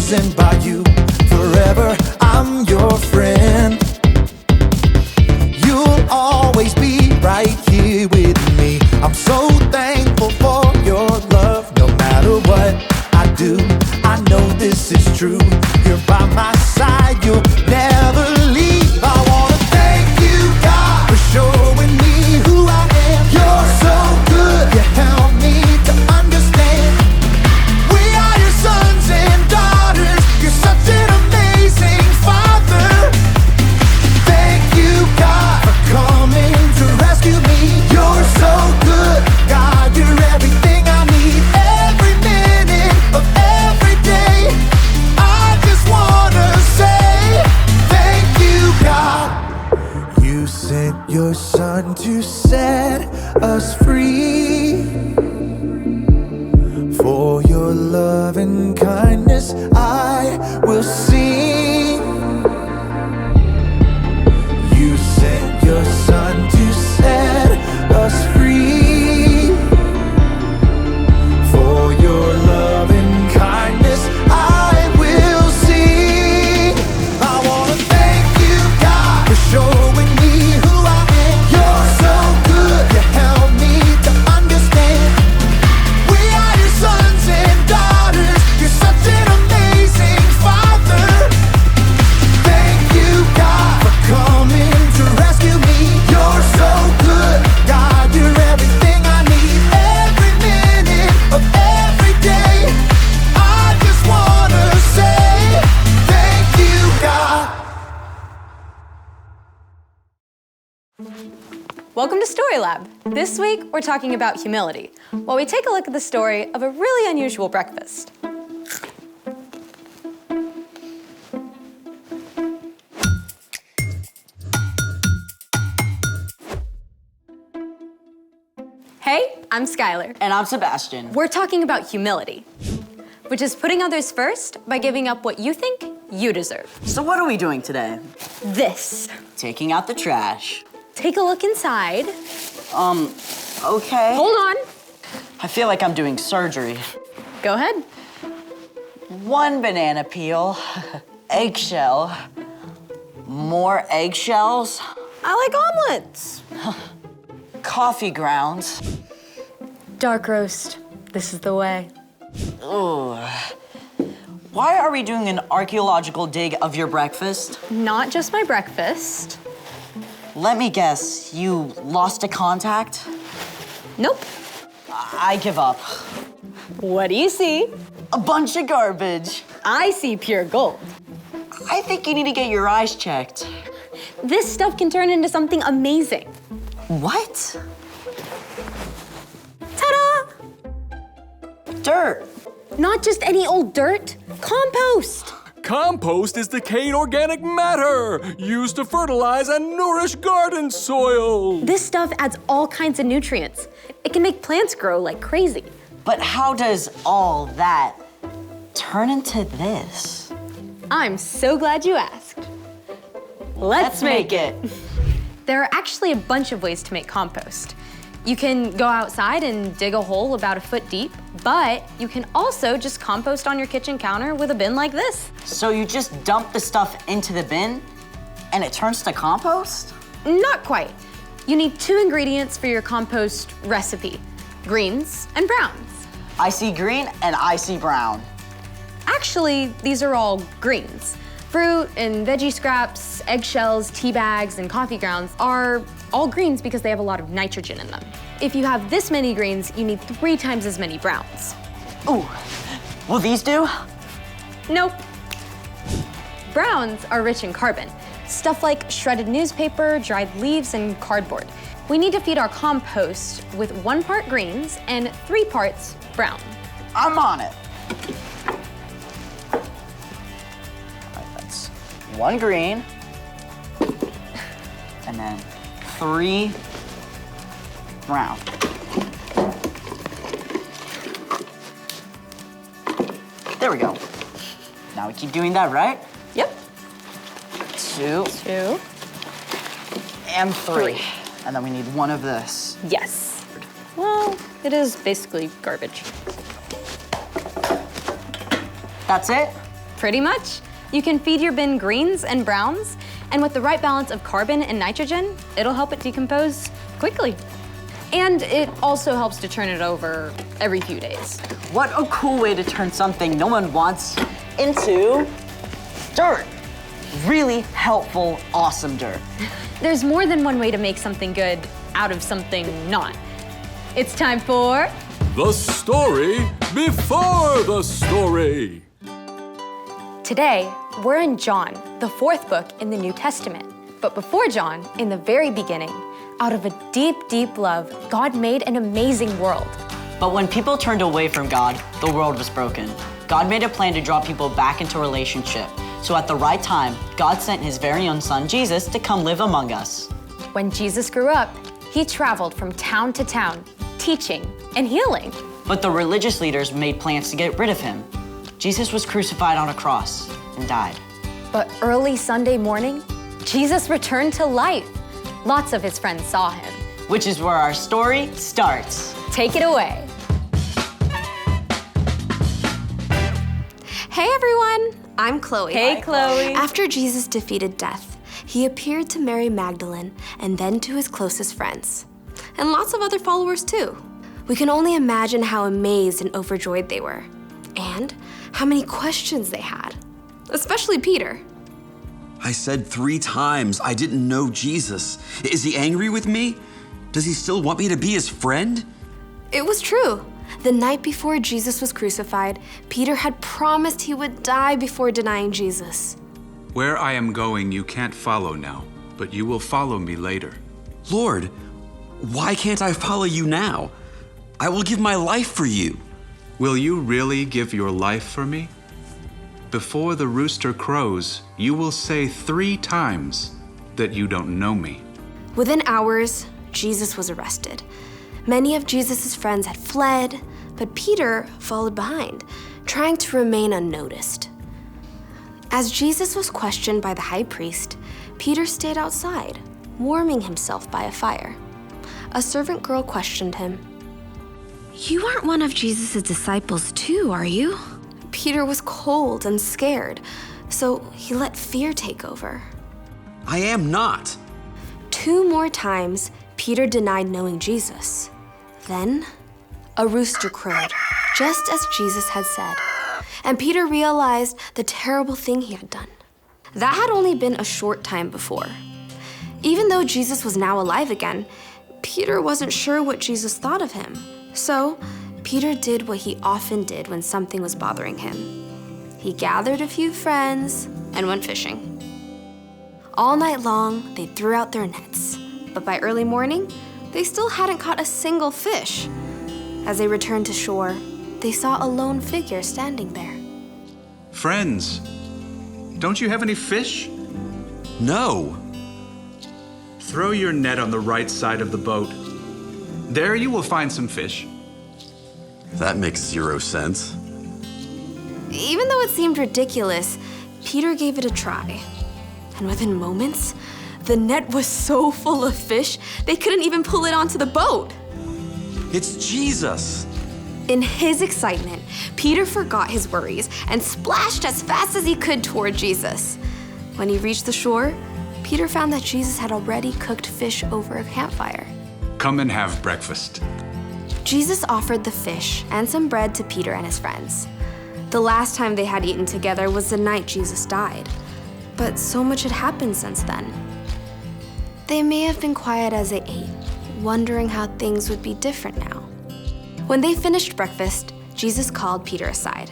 chosen by you. Forever, I'm your friend. You'll always be right here with me. I'm so thankful for your love. No matter what I do, I know this is true. You're by my side, you'll never leave. I wanna thank you, God, for showing me who I am. You're so good, you help me to understand. We are your sons and daughters. You're such an amazing father. Thank you, God, for coming to rescue me. You're so good, God, you're everything I need. Every minute of every day, I just wanna say thank you, God. You sent your son to set us free. For your love and kindness I will sing. You sent your son to set us free. For your love and kindness I will sing. I wanna thank you, God, for showing me who I am. You're so good, you help me to understand. We are your sons and daughters. You're such an amazing father. Thank you, God, for coming to rescue me. You're so good, God, you're everything I need. Every minute of every day, I just wanna say thank you, God. Welcome to Story Lab. This week, we're talking about humility, while we take a look at the story of a really unusual breakfast. Hey, I'm Skylar. And I'm Sebastian. We're talking about humility, which is putting others first by giving up what you think you deserve. So what are we doing today? This. Taking out the trash. Take a look inside. Okay. Hold on. I feel like I'm doing surgery. Go ahead. One banana peel, eggshell, more eggshells, I like omelets. coffee grounds. Dark roast. This is the way. Ooh. Why are we doing an archaeological dig of your breakfast? Not just my breakfast. Let me guess, you lost a contact? Nope. I give up. What do you see? A bunch of garbage. I see pure gold. I think you need to get your eyes checked. This stuff can turn into something amazing. What? Ta-da! Dirt. Not just any old dirt. Compost. Compost is decayed organic matter used to fertilize and nourish garden soil. This stuff adds all kinds of nutrients. It can make plants grow like crazy. But how does all that turn into this? I'm so glad you asked. Let's make it. There are actually a bunch of ways to make compost. You can go outside and dig a hole about a foot deep, but you can also just compost on your kitchen counter with a bin like this. So you just dump the stuff into the bin and it turns to compost? Not quite. You need 2 ingredients for your compost recipe, greens and browns. I see green and I see brown. Actually, these are all greens. Fruit and veggie scraps, eggshells, tea bags, and coffee grounds are all greens because they have a lot of nitrogen in them. If you have this many greens, you need 3 times as many browns. Ooh, will these do? Nope. Browns are rich in carbon, stuff like shredded newspaper, dried leaves, and cardboard. We need to feed our compost with 1 part greens and 3 parts brown. I'm on it. All right, that's 1 green and then 3 brown. There we go. Now we keep doing that, right? Yep. 2 2. and 3. 3. And then we need 1 of this. Yes. Well, it is basically garbage. That's it? Pretty much. You can feed your bin greens and browns, and with the right balance of carbon and nitrogen, it'll help it decompose quickly. And it also helps to turn it over every few days. What a cool way to turn something no one wants into dirt. Really helpful, awesome dirt. There's more than one way to make something good out of something not. It's time for... The story before the story. Today, we're in John, the 4th book in the New Testament. But before John, in the very beginning, out of a deep, deep love, God made an amazing world. But when people turned away from God, the world was broken. God made a plan to draw people back into relationship. So at the right time, God sent his very own son, Jesus, to come live among us. When Jesus grew up, he traveled from town to town, teaching and healing. But the religious leaders made plans to get rid of him. Jesus was crucified on a cross and died. But early Sunday morning, Jesus returned to life. Lots of his friends saw him. Which is where our story starts. Take it away. Hey everyone, I'm Chloe. Hey, Chloe. After Jesus defeated death, he appeared to Mary Magdalene and then to his closest friends, and lots of other followers too. We can only imagine how amazed and overjoyed they were, and how many questions they had, especially Peter. I said 3 times I didn't know Jesus. Is he angry with me? Does he still want me to be his friend? It was true. The night before Jesus was crucified, Peter had promised he would die before denying Jesus. Where I am going, you can't follow now, but you will follow me later. Lord, why can't I follow you now? I will give my life for you. Will you really give your life for me? Before the rooster crows, you will say 3 times that you don't know me. Within hours, Jesus was arrested. Many of Jesus' friends had fled, but Peter followed behind, trying to remain unnoticed. As Jesus was questioned by the high priest, Peter stayed outside, warming himself by a fire. A servant girl questioned him. You aren't one of Jesus' disciples too, are you? Peter was cold and scared, so he let fear take over. I am not. 2 more times, Peter denied knowing Jesus. Then, a rooster crowed, just as Jesus had said, and Peter realized the terrible thing he had done. That had only been a short time before. Even though Jesus was now alive again, Peter wasn't sure what Jesus thought of him. So, Peter did what he often did when something was bothering him. He gathered a few friends and went fishing. All night long, they threw out their nets, but by early morning, they still hadn't caught a single fish. As they returned to shore, they saw a lone figure standing there. Friends, don't you have any fish? No. Throw your net on the right side of the boat. There you will find some fish. That makes 0 sense. Even though it seemed ridiculous, Peter gave it a try. And within moments, the net was so full of fish, they couldn't even pull it onto the boat. It's Jesus. In his excitement, Peter forgot his worries and splashed as fast as he could toward Jesus. When he reached the shore, Peter found that Jesus had already cooked fish over a campfire. Come and have breakfast. Jesus offered the fish and some bread to Peter and his friends. The last time they had eaten together was the night Jesus died. But so much had happened since then. They may have been quiet as they ate, wondering how things would be different now. When they finished breakfast, Jesus called Peter aside.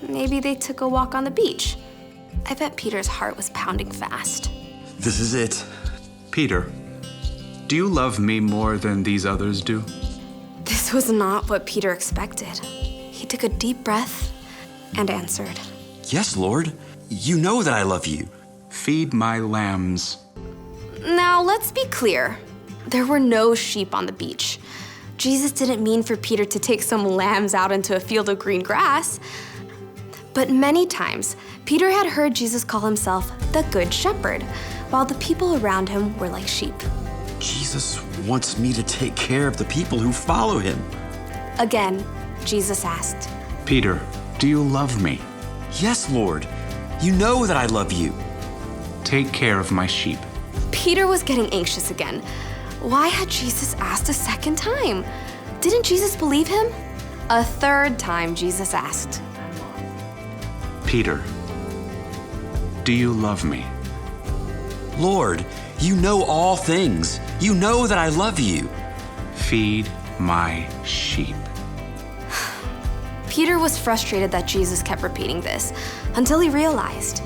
Maybe they took a walk on the beach. I bet Peter's heart was pounding fast. This is it. Peter, do you love me more than these others do? This was not what Peter expected. He took a deep breath and answered. Yes, Lord. You know that I love you. Feed my lambs. Now, let's be clear. There were no sheep on the beach. Jesus didn't mean for Peter to take some lambs out into a field of green grass. But many times, Peter had heard Jesus call himself the Good Shepherd, while the people around him were like sheep. Jesus wants me to take care of the people who follow him. Again, Jesus asked, Peter, do you love me? Yes, Lord. You know that I love you. Take care of my sheep. Peter was getting anxious again. Why had Jesus asked a second time? Didn't Jesus believe him? A third time, Jesus asked. Peter, do you love me? Lord, you know all things. You know that I love you. Feed my sheep. Peter was frustrated that Jesus kept repeating this until he realized.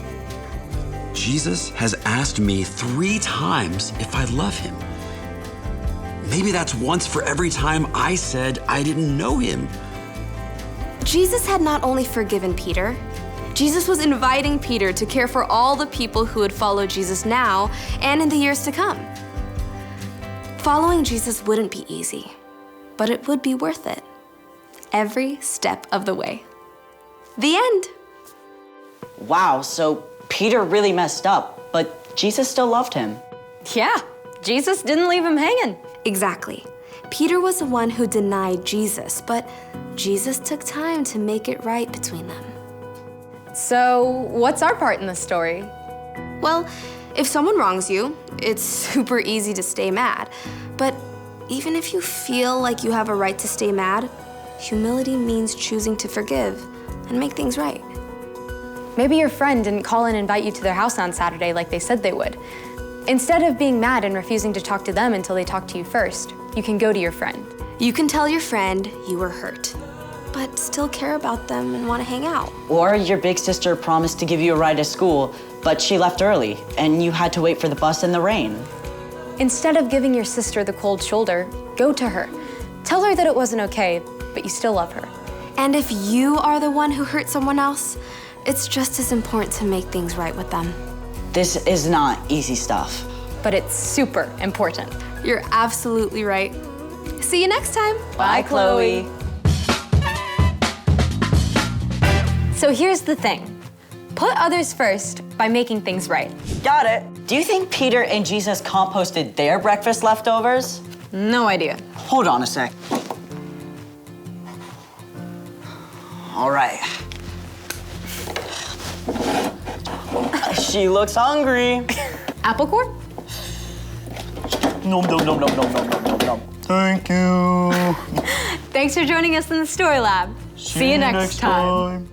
Jesus has asked me 3 times if I love him. Maybe that's once for every time I said I didn't know him. Jesus had not only forgiven Peter, Jesus was inviting Peter to care for all the people who would follow Jesus now and in the years to come. Following Jesus wouldn't be easy, but it would be worth it. Every step of the way. The end. Wow, so Peter really messed up, but Jesus still loved him. Yeah, Jesus didn't leave him hanging. Exactly. Peter was the one who denied Jesus, but Jesus took time to make it right between them. So, what's our part in the story? Well, if someone wrongs you, it's super easy to stay mad. But even if you feel like you have a right to stay mad, humility means choosing to forgive and make things right. Maybe your friend didn't call and invite you to their house on Saturday like they said they would. Instead of being mad and refusing to talk to them until they talk to you first, you can go to your friend. You can tell your friend you were hurt, but still care about them and want to hang out. Or your big sister promised to give you a ride to school, but she left early, and you had to wait for the bus in the rain. Instead of giving your sister the cold shoulder, go to her. Tell her that it wasn't okay, but you still love her. And if you are the one who hurt someone else, it's just as important to make things right with them. This is not easy stuff. But it's super important. You're absolutely right. See you next time. Bye, Chloe. So here's the thing. Put others first by making things right. Got it. Do you think Peter and Jesus composted their breakfast leftovers? No idea. Hold on a sec. All right. She looks hungry. Apple core? Nom, nom, nom, nom, nom, nom, nom, nom. Thank you. Thanks for joining us in the Story Lab. See you next time.